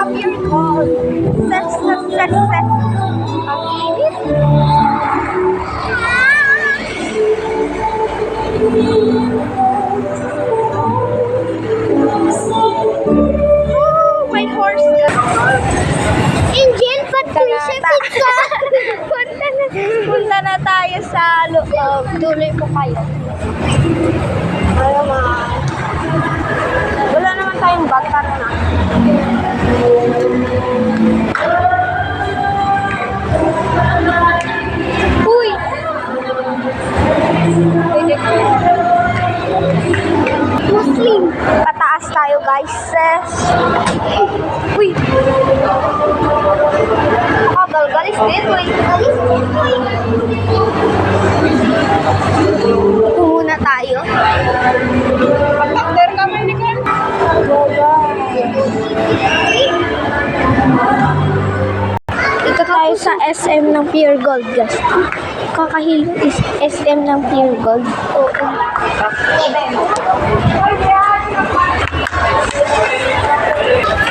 Pure gold. Set. Ang init. May horse ka. Angel, ba't tulisipit ka? Punta na tayo sa loob. Tuloy po kayo. Ano naman? Wala naman tayong bag. Tara na. Uy! Muslim. Pataas tayo, guys. Uy! Galgalis din, uy. Muna tayo. Pag-under kami ni Ken. Dito tayo sa SM ng Pure Gold, guys. Kakahilo is SM ng Pure Gold. Oo.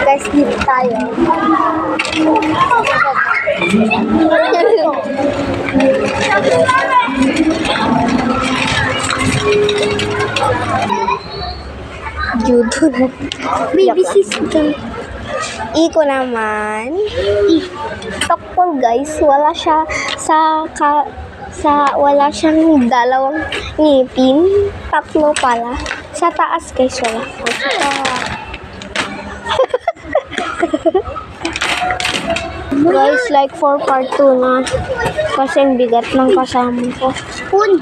Guys, dito tayo. Judo na. Baby sister. Iko naman. Doktor, guys, wala siya wala siyang dalawang ngipin. Tatlo pala. Sa taas, guys, wala. Guys, like for part 2 na. Kasi ang bigat ng kasama ko. Spoon.